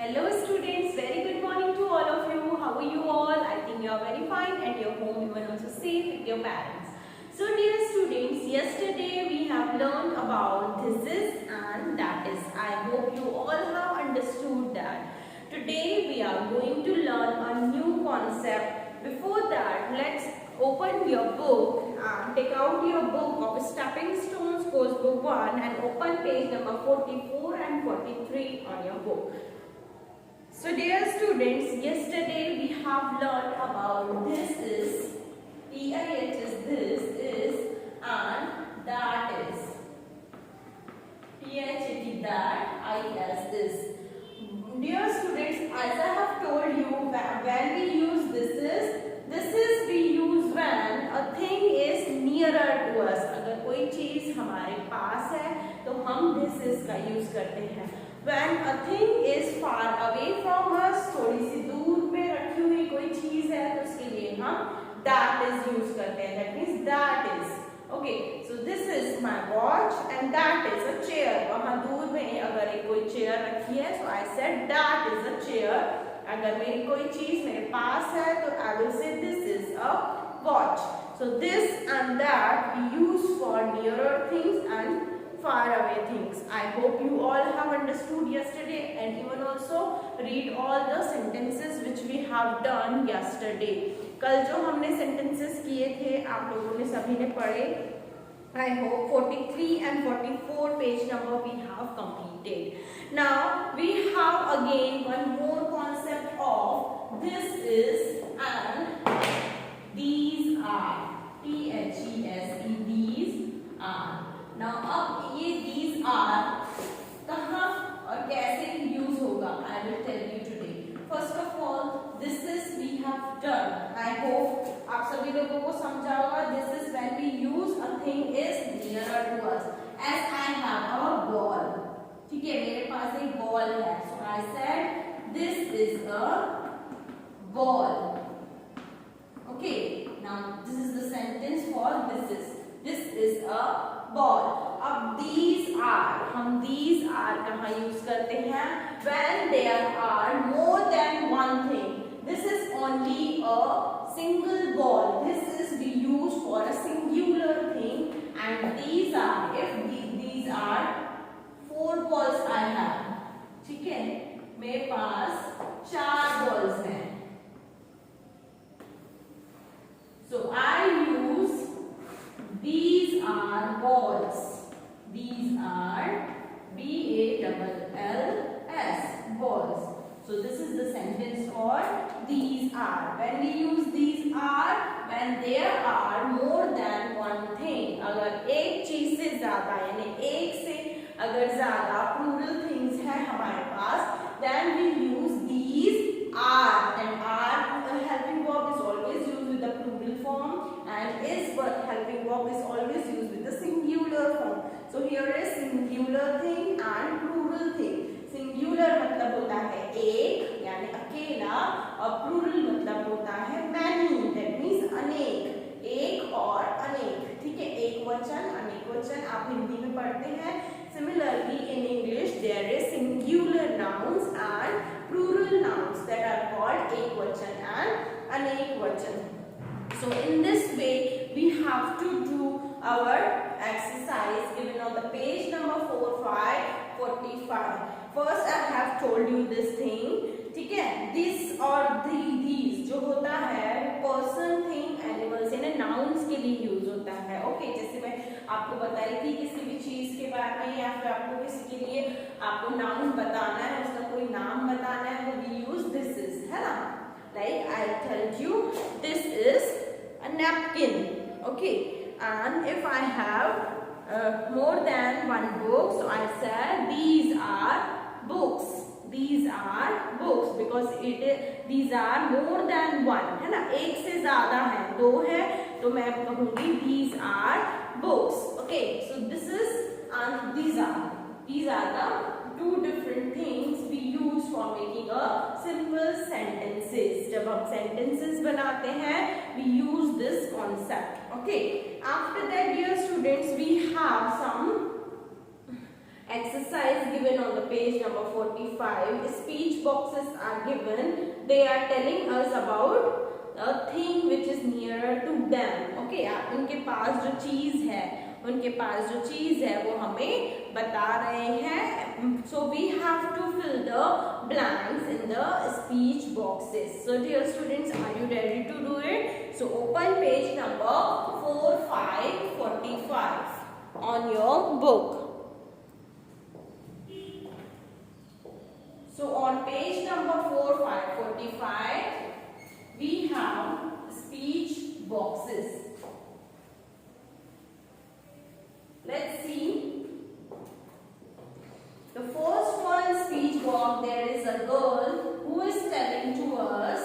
Hello students, very good morning to all of you. How are you all? I think you are very fine and your home you are also safe with your parents. So dear students, yesterday we have learned about this is and that is. I hope you all have understood that. Today we are going to learn a new concept. Before that, let's open your book and take out your book of Stepping Stones course book 1 and open page number 44 and 43 on your book. So dear students, yesterday we have learned about this is, TIH is this is and that is. THAT that, IS is. Dear students, as I have told you, when we use this is we use when a thing is nearer to us. अगर कोई चीज हमारे पास है तो हम this is का use करते हैं. When a thing is far away from us, थोड़ी सी दूर पे रखी हुई कोई चीज है तो उसके लिए हम that is यूज करते हैं. That means that is. Okay, so this is my watch and that is a chair. वहाँ दूर में अगर एक कोई चेयर रखी है, so I said that is a chair. अगर मेरी कोई चीज मेरे पास है तो I will say this is a watch. So this and that we use for nearer things and far away things. I hope you all have understood yesterday and even also read all the sentences which we have done yesterday. कल जो हमने sentences किए थे आप लोगों ने सभी ने पढ़े. I hope 43 and 44 page number we have completed. Now we have again one more concept of this is and these are. THESE, these are. Now अब ये these are कहाँ और कैसे use होगा I will tell you today. First of all, this is we have done. I hope आप सभी लोगों को समझा होगा. This is when we use a thing is nearer to us. As I have a ball. ठीक है, मेरे पास एक ball है. So I said this is a ball. Okay. Now this is the sentence for this is. This is a ball. अब these are, हम these are कहाँ use करते हैं? When there are more than one thing. This is only a single ball. This is we use for a singular thing. And these are, if these are four balls I have. ठीक है? मेरे पास 4 balls हैं. So I use these are balls. These are BALLS balls. So this is the sentence for these are. When we use these are, when there are more than one thing. अगर एक चीज से ज्यादा यानी एक से अगर ज्यादा plural things है हमारे पास, then we use these are. And are helping verb is always used with the plural form and is helping verb is always used with the singular form. So here is singular thing and plural thing. Singular मतलब होता है एक यानी अकेला और plural मतलब होता है many. That means अनेक. एक और अनेक. ठीक है, एक वचन अनेक वचन आप हिंदी में पढ़ते हैं. Similarly in English there is singular nouns and plural nouns that are called ekvachan and anekvachan. So in this way we have to do our exercise given on the page number 45. First I have told you this thing. ठीक है, this और these जो होता है person, thing, animals यानी nouns के लिए use होता है. ओके, जैसे मैं आपको बताई थी किसी भी चीज के बारे में या फिर आपको किसी के लिए आपको नाउन बताना है, उसका कोई नाम बताना है तो we use this is, है ना. Like I tell you this is a napkin. Okay, and if I have more than one book, so I said these are books. These are books because these are more than one, है ना. एक से ज्यादा है, 2 है तो मैं कहूँगी these are books. Okay, so this is and these are the two different things we use for making a simple sentences. जब हम sentences बनाते हैं we use this concept. Okay, after that dear students we have some exercise given on the page number 45. Speech boxes are given. They are telling us about a thing which is nearer to them. Okay, उनके पास जो चीज है वो हमें बता रहे हैं. So we have to fill the blanks in the speech boxes. So dear students, are you ready to do it? So open page number 4545 on your book. So on page number 4545, we have speech boxes. Let's see. The first one speech box, there is a girl who is telling to us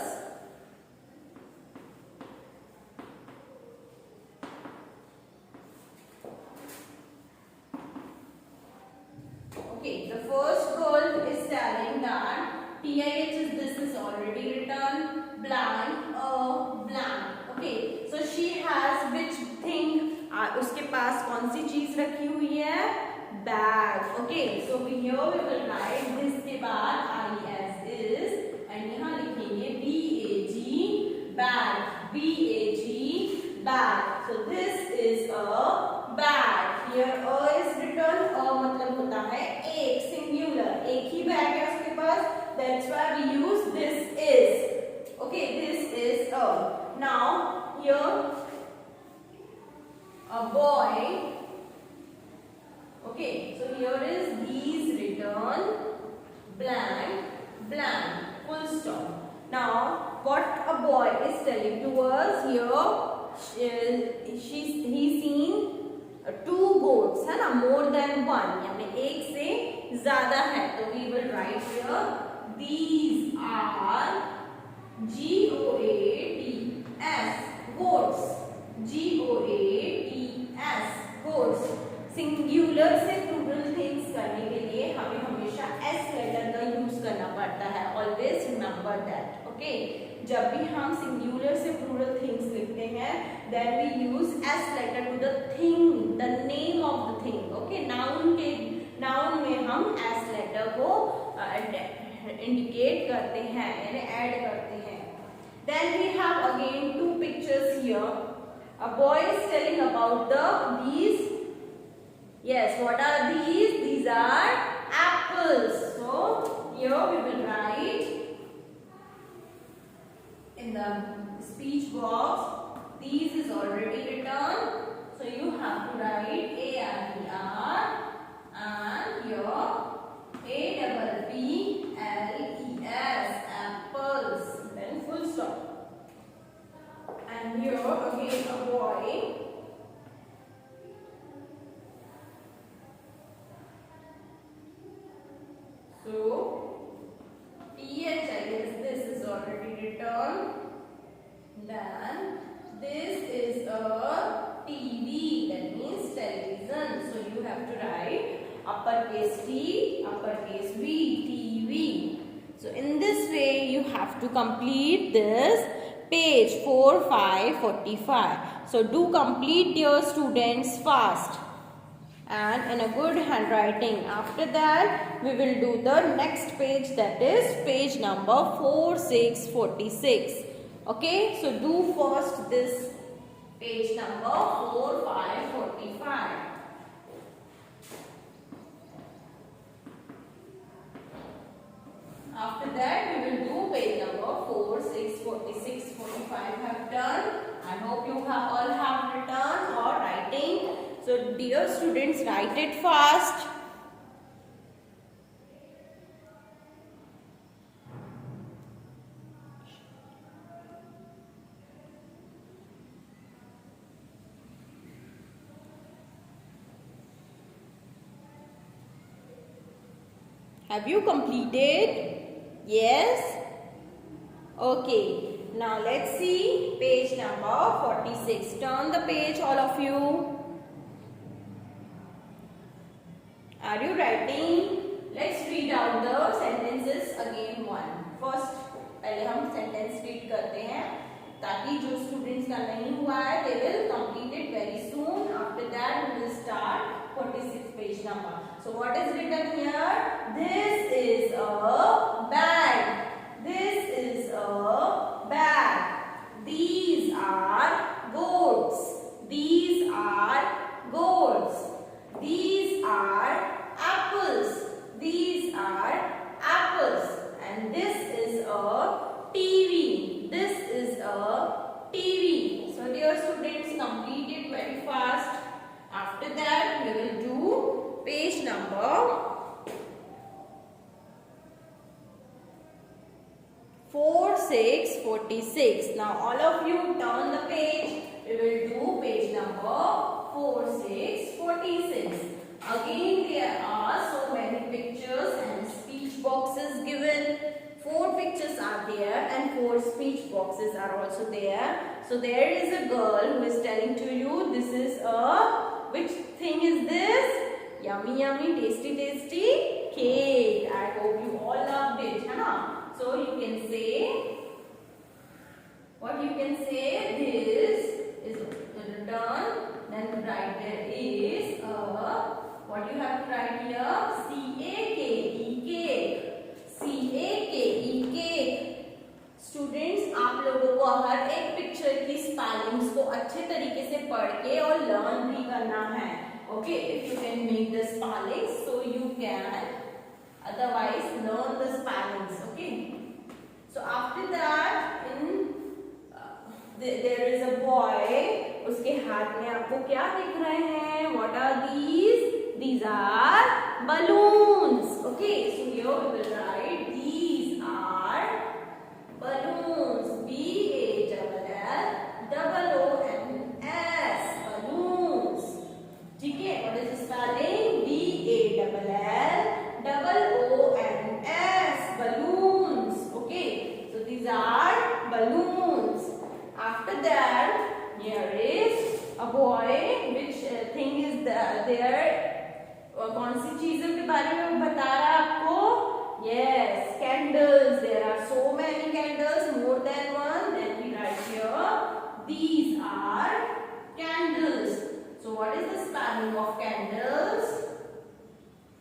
the first girl is telling that TIH is this is already written, blank, blank. Okay, so she has which thing? उसके पास कौन सी चीज रखी हुई है? Bag. Okay, so here we will write this के बाद IS is and यहाँ लिखेंगे BAG, bag, BAG, bag. So this is a bag. Here a is written. मतलब होता है एक, singular, एक ही बैग है उसके पास. That's why we use this is. Okay, this is a. Now here a boy. Okay, so here is these written, blank, blank, full stop. Now what a boy is telling to us here, he's seen two goats है ना, more than one, यानी एक से ज्यादा है. तो we will write here these are GOATS goats, GOATS goats. Singular से plural things करने के लिए हमें हमेशा एस लेटर का यूज करना पड़ता है. Always remember that. ओके, जब भी हम सिंगुलर से प्लूरल थिंग्स लिखते हैं then we use S letter to the thing, the name of the thing. Okay, noun में हम एस लेटर को इंडिकेट करते हैं यानी ऐड करते हैं. Then we have again two pictures here. A boy is telling about these. Yes, what are these? These are apples. So here we will write in the speech box. These is already written. So you have to write APPLES and here APPLES, apples. Then full stop. And here again a boy. So TH, I guess this is already written. Then this is a TV, that means television. So you have to write uppercase T, uppercase V, TV. So in this way you have to complete this page 4545. So do complete, dear students, fast and in a good handwriting. After that we will do the next page, that is page number 4646. Okay, so do first this page number 4545. After that we will do page number 4646, 45 have done. I hope you all have written or writing. So dear students, write it fast. Have you completed? Yes? Okay. Now let's see page number 46. Turn the page, all of you. Are you writing? Let's read out the sentences again one. First, पहले हम sentence read करते हैं ताकि जो students का नहीं हुआ है they will complete it very soon. After that we will start 46 page number. So what is written here? This is a bag. This is a bag. These are goats. These are goats. These are apples. These are apples. And this is a TV. This is a TV. So dear students, complete it very fast. After that, we will do page number 4646. Now all of you turn the page. We will do page number 4646. Again, there are so many pictures and speech boxes given. 4 pictures are there and 4 speech boxes are also there. So there is a girl who is telling to you, this is a, which thing is this? Yummy, yummy, tasty, tasty cake. I hope you all loved it, huh? So you can say, what you can say, this is return, then write there is a, what you have to write here, C-A-K-E, cake. C-A-K-E, cake. Students, आप लोगों को हर एक picture की spellings को अच्छे तरीके से पढ़ के और लर्न भी करना है. Okay, if you can make the spellings, so you can otherwise learn the spellings. Okay. So after that, there is a boy. उसके हाथ में आपको क्या दिख रहे हैं? What are these? These are balloons. Okay, so here we will write these are balloons. B-A-L-L-O-O-N-S. Balloons. ठीक है? What is the spelling? B-A-L-L-O-O-N-S. Balloons. Okay, so these are balloons. After that, here is a boy. Which thing is there? कौन सी चीजों के बारे में बता रहा है आपको? Yes, candles. There are so many candles, more than one. Then we write here, these are candles. So what is the spelling of candles?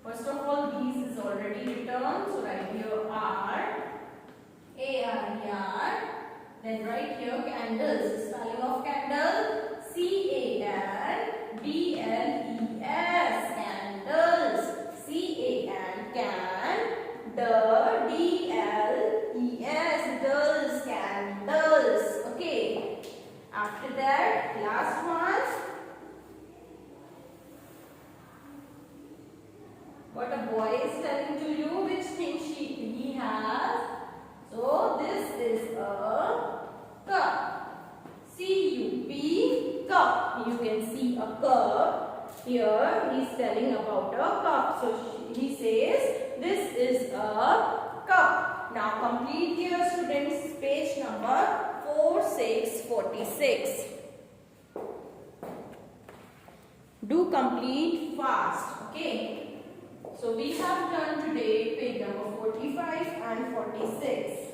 First of all, these is already written. So write here R, A-R-E-R. Then write here candles. Spelling of candle, C-A-N-D-L-E-S. Candles. C-A-N, can. D-L-E-S. Dulls. Candles. Okay. After that, last one. What a boy is telling to you, which thing he has. So this is a cup. C-U-P, cup. You can see a cup. Here he is telling about a cup. So he says this is a cup. Now complete here students page number 4646. Do complete fast. Okay. So we have done today page number 45 and 46.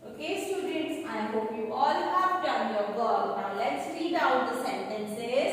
Okay students, I hope you all have done your work. Now let's read out the sentences.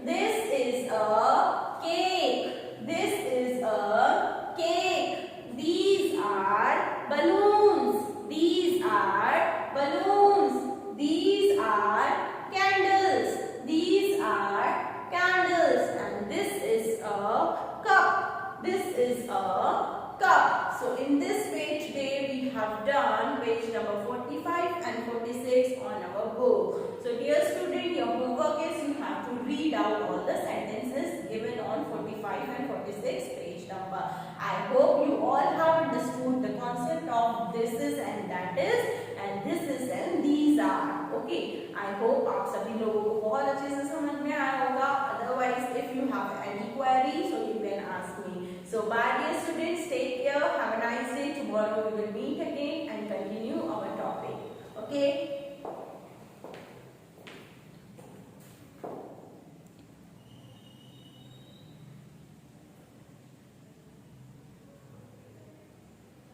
This is a cake. This is a cake. These are balloons. These are balloons. These are candles. These are candles. And this is a cup. This is a cup. So in this page today we have done page number 45 and 46 on our book. So dear student, your homework is you have to read out all the sentences given on 45 and 46 page number. I hope you all have understood the concept of this is and that is, and this is and these are. Okay, I hope आप सभी लोगों को बहुत अच्छे से समझ में आया होगा. Otherwise, if you have any query, so you can ask me. So bye dear students, take care, have a nice day. Tomorrow we will meet